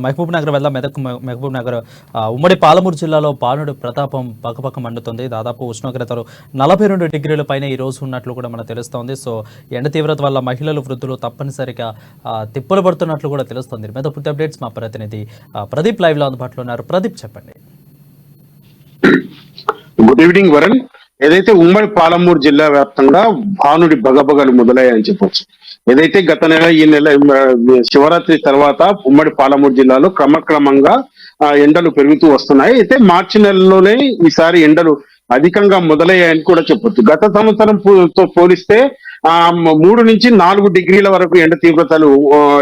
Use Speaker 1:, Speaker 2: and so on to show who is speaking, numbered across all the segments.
Speaker 1: మహబూబ్ నగర్ వెళ్దాం. మహబూబ్ నగర్ ఉమ్మడి పాలమూరు జిల్లాలో పానుడి ప్రతాపం పక్కపక్క మండుతుంది. దాదాపు ఉష్ణోగ్రతలు 42 డిగ్రీల పైన ఈ రోజు ఉన్నట్లు కూడా మనకు తెలుస్తోంది. సో ఎండ తీవ్రత వల్ల మహిళలు, వృద్ధులు తప్పనిసరిగా తిప్పలు పడుతున్నట్లు కూడా తెలుస్తుంది. మీద పూర్తి అప్డేట్స్ మా ప్రతినిధి ప్రదీప్ లైవ్ లో అందుబాటులో ఉన్నారు. ప్రదీప్, చెప్పండి.
Speaker 2: Good evening Varun. ఏదైతే ఉమ్మడి పాలమూరు జిల్లా వ్యాప్తంగా భానుడి బగబగలు మొదలయ్యాయని చెప్పొచ్చు. ఏదైతే గత నెల ఈ నెల శివరాత్రి తర్వాత ఉమ్మడి పాలమూరు జిల్లాలో క్రమక్రమంగా ఎండలు పెరుగుతూ వస్తున్నాయి. అయితే మార్చి నెలలోనే ఈసారి ఎండలు అధికంగా మొదలయ్యాయని కూడా చెప్పొచ్చు. గత సంవత్సరంతో పోలిస్తే 3 నుంచి 4 డిగ్రీల వరకు ఎండ తీవ్రతలు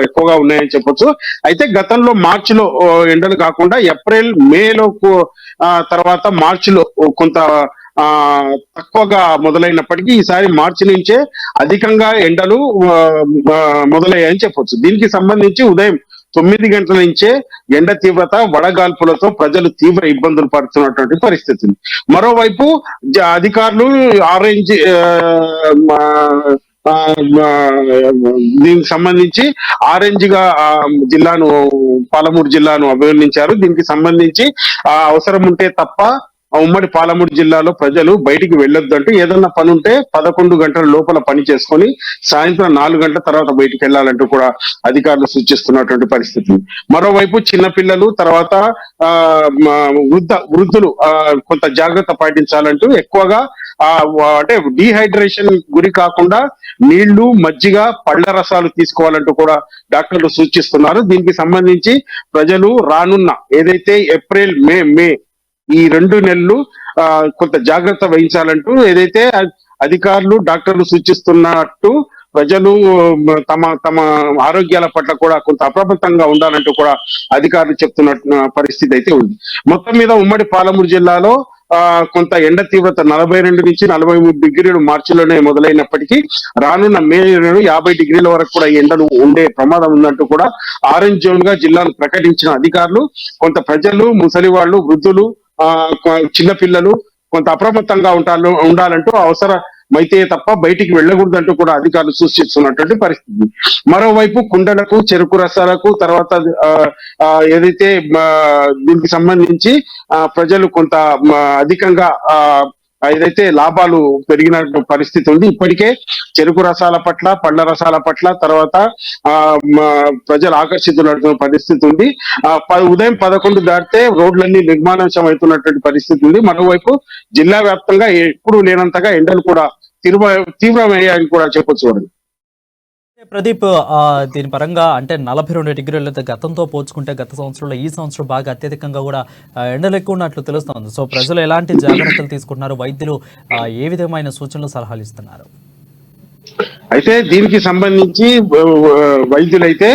Speaker 2: ఎక్కువగా ఉన్నాయని చెప్పొచ్చు. అయితే గతంలో మార్చిలో ఎండలు కాకుండా ఏప్రిల్, మేలో తర్వాత మార్చిలో కొంత తక్కువగా మొదలైనప్పటికీ ఈసారి మార్చి నుంచే అధికంగా ఎండలు మొదలయ్యాయని చెప్పొచ్చు. దీనికి సంబంధించి ఉదయం 9 గంటల నుంచే ఎండ తీవ్రత, వడగాల్పులతో ప్రజలు తీవ్ర ఇబ్బందులు పడుతున్నటువంటి పరిస్థితి. మరోవైపు అధికారులు ఆరెంజ్ దీనికి సంబంధించి ఆరెంజ్ గా పాలమూరు జిల్లాను అభివర్ణించారు. దీనికి సంబంధించి అవసరం ఉంటే తప్ప ఉమ్మడి పాలమూరు జిల్లాలో ప్రజలు బయటికి వెళ్ళొద్దంటూ ఏదన్నా పని ఉంటే 11 గంటల లోపల పని చేసుకొని సాయంత్రం 4 గంటల తర్వాత బయటికి వెళ్ళాలంటూ కూడా అధికారులు సూచిస్తున్నటువంటి పరిస్థితి. మరోవైపు చిన్నపిల్లలు, తర్వాత వృద్ధులు కొంత జాగ్రత్త పాటించాలంటూ ఎక్కువగా అంటే డీహైడ్రేషన్ గురి కాకుండా నీళ్లు, మజ్జిగ, పళ్ళ రసాలు తీసుకోవాలంటూ కూడా డాక్టర్లు సూచిస్తున్నారు. దీనికి సంబంధించి ప్రజలు రానున్న ఏదైతే ఏప్రిల్, మే ఈ 2 నెలలు కొంత జాగ్రత్త వహించాలంటూ ఏదైతే అధికారులు, డాక్టర్లు సూచిస్తున్నట్టు ప్రజలు తమ ఆరోగ్యాల పట్ల కూడా కొంత అప్రమత్తంగా ఉండాలంటూ కూడా అధికారులు చెప్తున్న పరిస్థితి అయితే ఉంది. మొత్తం మీద ఉమ్మడి పాలమూరు జిల్లాలో కొంత ఎండ తీవ్రత 42 నుంచి 43 డిగ్రీలు మార్చిలోనే మొదలైనప్పటికీ రానున్న మే 50 డిగ్రీల వరకు కూడా ఎండలు ఉండే ప్రమాదం ఉందంటూ కూడా ఆరెంజ్ జోన్ గా జిల్లాను ప్రకటించిన అధికారులు కొంత ప్రజలు, ముసలి వాళ్ళు, వృద్ధులు, చిన్నపిల్లలు కొంత అప్రమత్తంగా ఉండాలంటూ అవసరమైతే తప్ప బయటికి వెళ్ళకూడదంటూ కూడా అధికారులు సూచిస్తున్నటువంటి పరిస్థితి. మరోవైపు కుండలకు, చెరుకు రసాలకు, తర్వాత ఏదైతే దీనికి సంబంధించి ప్రజలు కొంత అధికంగా ఏదైతే లాభాలు పెరిగిన పరిస్థితి ఉంది. ఇప్పటికే చెరుకు రసాల పట్ల, పండ్ల రసాల పట్ల, తర్వాత ప్రజలు ఆకర్షితున్న పరిస్థితి ఉంది. ఉదయం 11 దాటితే రోడ్లన్నీ నిర్మానుష్యం అవుతున్నటువంటి పరిస్థితి ఉంది. మరోవైపు జిల్లా వ్యాప్తంగా ఎప్పుడు లేనంతగా ఎండలు కూడా తీవ్రమయ్యాయని కూడా చెప్పొచ్చు.
Speaker 1: ప్రదీప్, దీని పరంగా అంటే 42 డిగ్రీలు గతంతో పోల్చుకుంటే గత సంవత్సరంలో ఈ సంవత్సరం బాగా అత్యధికంగా కూడా ఎండలు ఎక్కువ ఉన్నట్లు తెలుస్తోంది. సో ప్రజలు ఎలాంటి జాగ్రత్తలు తీసుకుంటున్నారు? వైద్యులు ఏ విధమైన సూచనలు, సలహాలు ఇస్తున్నారు?
Speaker 2: అయితే దీనికి సంబంధించి వైద్యులైతే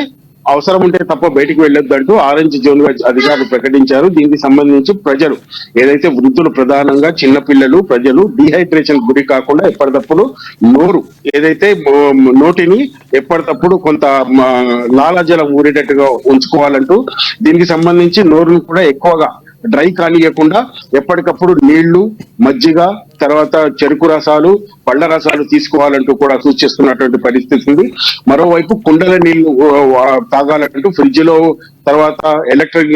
Speaker 2: అవసరం ఉంటే తప్ప బయటికి వెళ్ళొద్దంటూ ఆరెంజ్ జోన్ గా అధికారులు ప్రకటించారు. దీనికి సంబంధించి ప్రజలు ఏదైతే వృద్ధులు, ప్రధానంగా చిన్నపిల్లలు, ప్రజలు డీహైడ్రేషన్ గురి కాకుండా ఎప్పటికప్పుడు ఏదైతే నోటిని ఎప్పటికప్పుడు కొంత లాలాజలం ఊరేటట్టుగా ఉంచుకోవాలంటూ, దీనికి సంబంధించి నోరును కూడా ఎక్కువగా డ్రై కానియకుండా ఎప్పటికప్పుడు నీళ్లు, మజ్జిగ, తర్వాత చెరుకు రసాలు, పళ్ళ రసాలు తీసుకోవాలంటూ కూడా సూచిస్తున్నటువంటి పరిస్థితి ఉంది. మరోవైపు కుండల నీళ్లు తాగాలంటూ, ఫ్రిడ్జ్ లో, తర్వాత ఎలక్ట్రిక్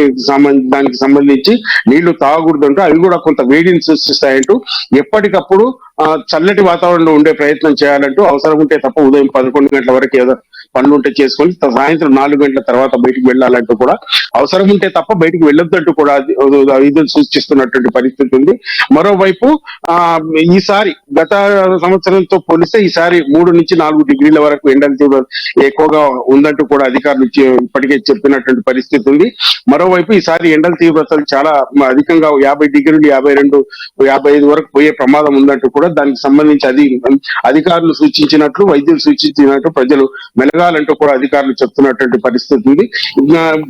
Speaker 2: దానికి సంబంధించి నీళ్లు తాగకూడదంటూ అవి కూడా కొంత వేడిని సృష్టిస్తాయంటూ ఎప్పటికప్పుడు చల్లటి వాతావరణంలో ఉండే ప్రయత్నం చేయాలంటూ అవసరం ఉంటే తప్ప ఉదయం 11 గంటల వరకు ఏదో పనులుంటే చేసుకొని సాయంత్రం 4 గంటల తర్వాత బయటికి వెళ్ళాలంటూ కూడా, అవసరం ఉంటే తప్ప బయటికి వెళ్ళొద్దంటూ కూడా ఇది సూచిస్తున్నటువంటి పరిస్థితి ఉంది. మరోవైపు ఈసారి గత సంవత్సరంతో పోలిస్తే ఈసారి 3 నుంచి 4 డిగ్రీల వరకు ఎండలు తీవ్రత ఎక్కువగా ఉందంటూ కూడా అధికారులు ఇప్పటికే చెప్పినటువంటి పరిస్థితి ఉంది. మరోవైపు ఈసారి ఎండల తీవ్రతలు చాలా అధికంగా 50 డిగ్రీలు, 52, 55 వరకు పోయే ప్రమాదం ఉందంటూ కూడా దానికి సంబంధించి అధికారులు సూచించినట్లు, వైద్యులు సూచించినట్టు ప్రజలు మెలగాలంటూ కూడా అధికారులు చెప్తున్నటువంటి పరిస్థితి ఉంది.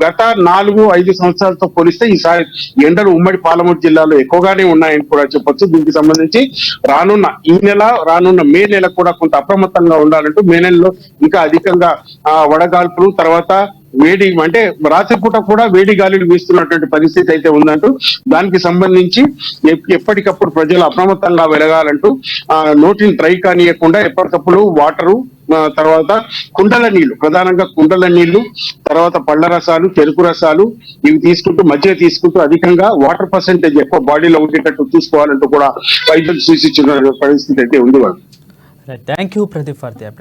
Speaker 2: గత 4-5 సంవత్సరాలతో పోలిస్తే ఈసారి ఎండలు ఉమ్మడి పాలమూరు జిల్లాలో ఎక్కువగానే ఉన్నాయని కూడా చెప్పొచ్చు. దీనికి సంబంధించి రానున్న మే నెల కూడా కొంత అప్రమత్తంగా ఉండాలంటూ, మే నెలలో ఇంకా అధికంగా వడగాల్పులు, తర్వాత వేడి అంటే రాత్రిపూట కూడా వేడి గాలిని వీస్తున్నటువంటి పరిస్థితి అయితే ఉందంటూ, దానికి సంబంధించి ఎప్పటికప్పుడు ప్రజలు అప్రమత్తంగా వెలగాలంటూ నోటిని డ్రై కానియకుండా ఎప్పటికప్పుడు వాటరు, తర్వాత కుండల నీళ్లు, ప్రధానంగా కుండల నీళ్లు, తర్వాత పళ్ళ రసాలు, చెరుకు రసాలు ఇవి తీసుకుంటూ, మధ్య తీసుకుంటూ అధికంగా వాటర్ పర్సెంటేజ్ ఎక్కువ బాడీలో ఉండేటట్టు చూసుకోవాలంటూ కూడా వైద్యులు సూచించిన పరిస్థితి అయితే ఉంది వాళ్ళు.
Speaker 1: Thank you Pradeep for the